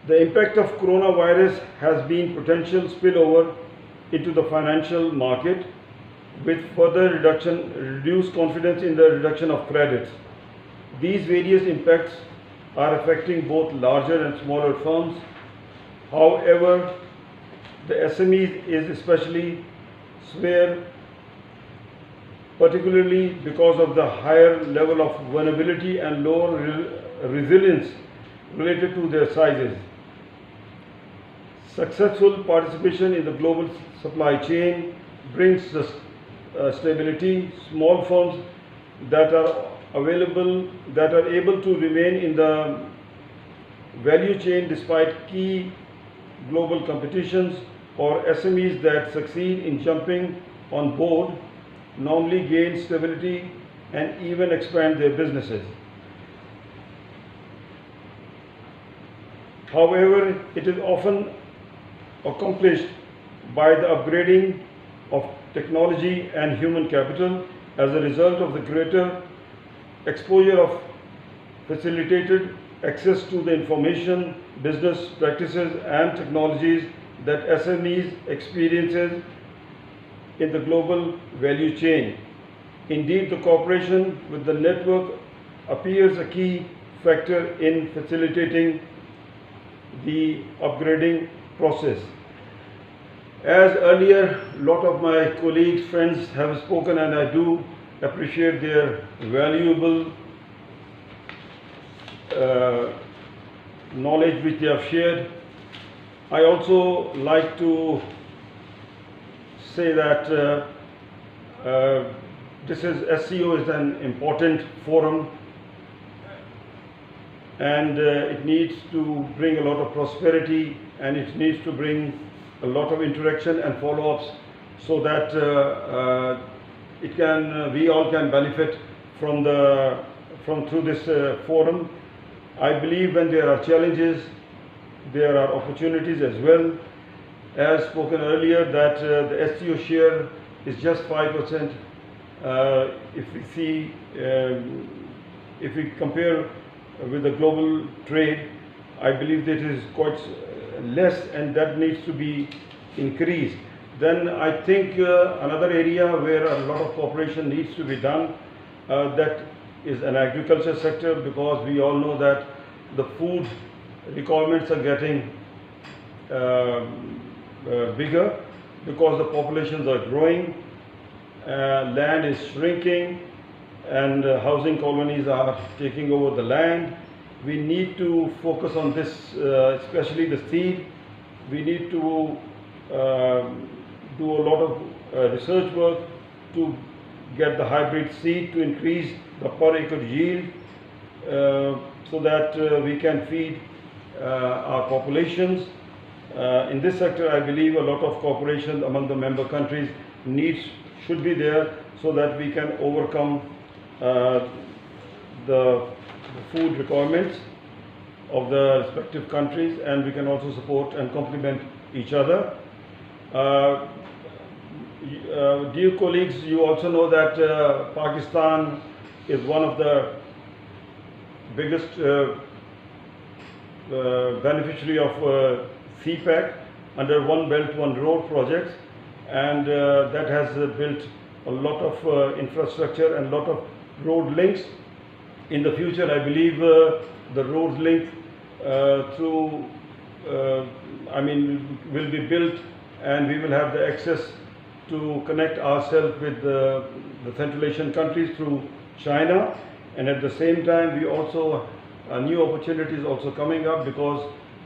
The impact of coronavirus has been potential spillover into the financial market with further reduced confidence in the reduction of credits. These various impacts are affecting both larger and smaller firms. However, the SMEs is especially severe, particularly because of the higher level of vulnerability and lower resilience related to their sizes. Successful participation in the global supply chain brings the stability. Small firms that are able to remain in the value chain despite key global competitions, or SMEs that succeed in jumping on board normally gain stability and even expand their businesses. However, it is often accomplished by the upgrading of technology and human capital. As a result of the greater exposure of facilitated access to the information, business practices and technologies that SMEs experiences in the global value chain. Indeed, the cooperation with the network appears a key factor in facilitating the upgrading process. As earlier, a lot of my colleagues, friends have spoken, and I do appreciate their valuable knowledge which they have shared. I also like to say that SCO is an important forum, and it needs to bring a lot of prosperity, and it needs to bring a lot of interaction and follow-ups, so that we all can benefit through this forum. I believe when there are challenges, there are opportunities as well. As spoken earlier, that the SCO share is just 5%. If we compare with the global trade, I believe that is quite less, and that needs to be increased. Then I think another area where a lot of cooperation needs to be done, that is an agriculture sector, because we all know that the food requirements are getting bigger because the populations are growing, land is shrinking, and housing colonies are taking over the land. We need to focus on this, especially the seed. We need to do a lot of research work to get the hybrid seed to increase the per acre yield, so that we can feed our populations. In this sector, I believe a lot of cooperation among the member countries should be there, so that we can overcome the food requirements of the respective countries, and we can also support and complement each other. Dear colleagues, you also know that Pakistan is one of the biggest beneficiary of CPEC under One Belt One Road projects, and that has built a lot of infrastructure and a lot of road links. In the future, I believe the road link will be built, and we will have the access to connect ourselves with the Central Asian countries through China. And at the same time, we also new opportunities also coming up, because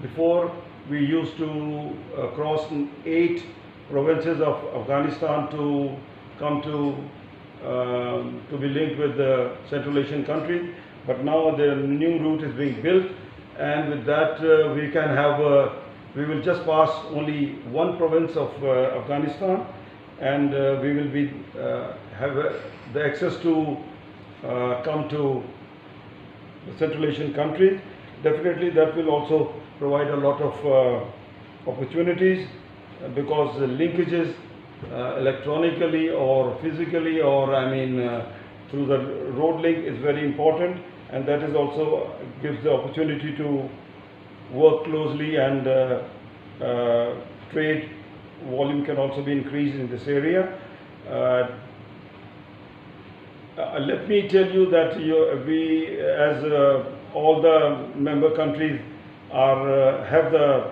before we used to cross 8 provinces of Afghanistan to come to be linked with the Central Asian countries, but now the new route is being built, and with that we will just pass only one province of Afghanistan, and we will be have the access to come to the Central Asian countries. Definitely that will also provide a lot of opportunities, because the linkages electronically or physically, or through the road link is very important, and that is also gives the opportunity to work closely, and trade volume can also be increased in this area. Let me tell you that we, as all the member countries, have the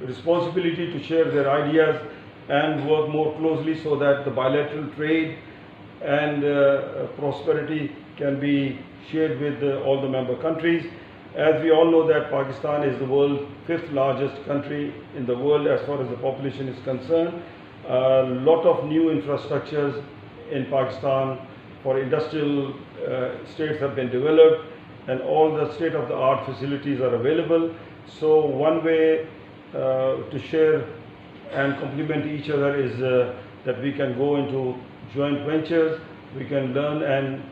responsibility to share their ideas and work more closely so that the bilateral trade and prosperity can be shared with all the member countries. As we all know that Pakistan is the world's 5th largest country in the world as far as the population is concerned. A lot of new infrastructures in Pakistan for industrial states have been developed, and all the state-of-the-art facilities are available. So one way to share and complement each other is that we can go into joint ventures. We can learn and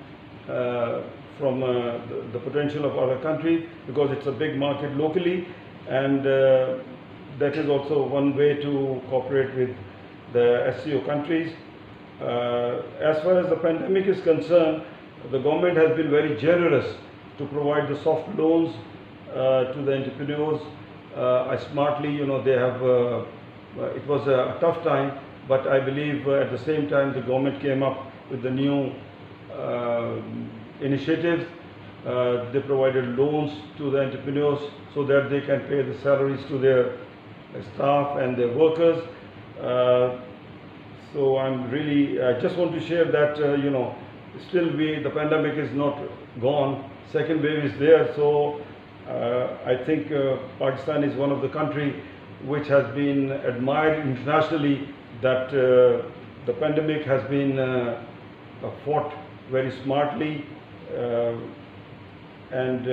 from the potential of other countries, because it's a big market locally, and that is also one way to cooperate with the SCO countries. As far as the pandemic is concerned, the government has been very generous to provide the soft loans to the entrepreneurs. Smartly, they have, it was a tough time, but I believe at the same time the government came up with the new initiatives. They provided loans to the entrepreneurs so that they can pay the salaries to their staff and their workers. So I just want to share that, still the pandemic is not gone. Second wave is there. So I think Pakistan is one of the countries which has been admired internationally, that the pandemic has been fought very smartly, and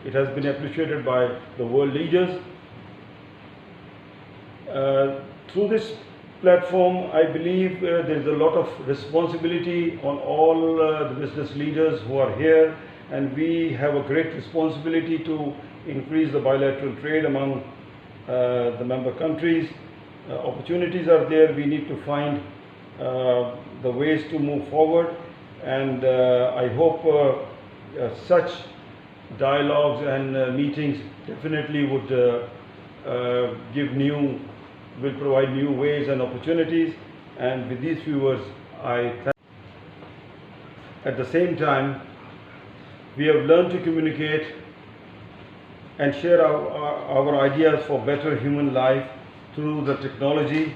it has been appreciated by the world leaders. Through this platform, I believe there is a lot of responsibility on all the business leaders who are here, and we have a great responsibility to increase the bilateral trade among the member countries. Opportunities are there. We need to find the ways to move forward, and I hope such dialogues and meetings definitely would will provide new ways and opportunities. And with these few words, I thank. At the same time, we have learned to communicate and share our ideas for better human life through the technology,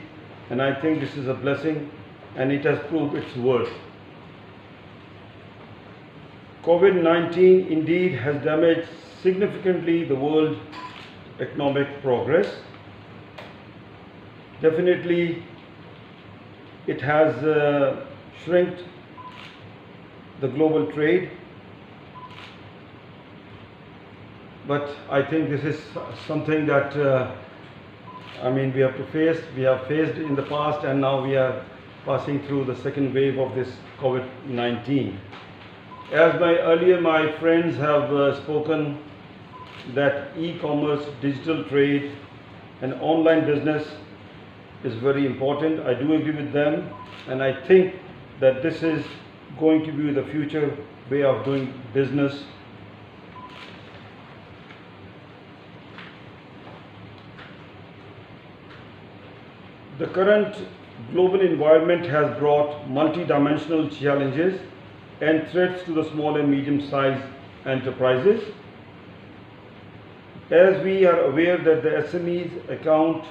and I think this is a blessing, and it has proved its worth. COVID-19 indeed has damaged significantly the world economic progress. Definitely, it has shrinked the global trade, but I think this is something that we have to face. We have faced in the past, and now we are passing through the second wave of this COVID-19. As my friends have spoken, that e-commerce, digital trade, and online business is very important. I do agree with them, and I think that this is going to be the future way of doing business. The current global environment has brought multi-dimensional challenges and threats to the small and medium-sized enterprises. As we are aware that the SMEs account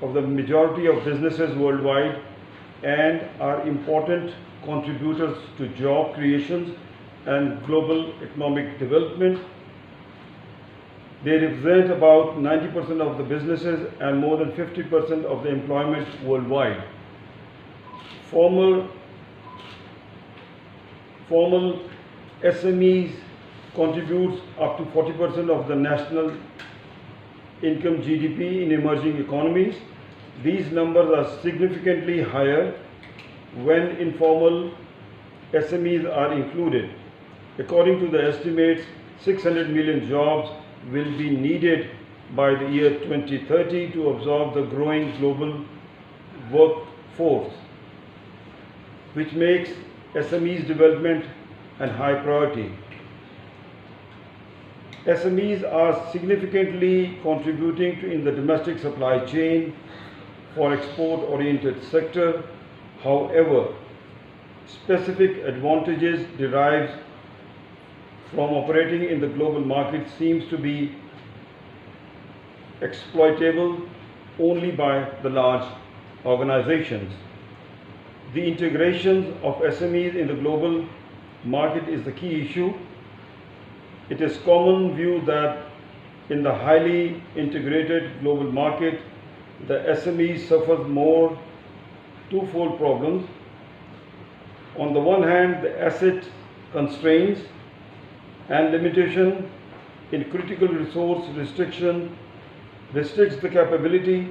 of the majority of businesses worldwide and are important contributors to job creations and global economic development. They represent about 90% of the businesses and more than 50% of the employment worldwide. Formal SMEs contributes up to 40% of the national income GDP in emerging economies. These numbers are significantly higher when informal SMEs are included. According to the estimates, 600 million jobs will be needed by the year 2030 to absorb the growing global workforce, which makes SMEs development a high priority. SMEs are significantly contributing in the domestic supply chain for export-oriented sector. However, specific advantages derived from operating in the global market seems to be exploitable only by the large organizations. The integration of SMEs in the global market is the key issue. It is common view that in the highly integrated global market, the SMEs suffer more twofold problems. On the one hand, the asset constraints and limitation in critical resource restricts the capability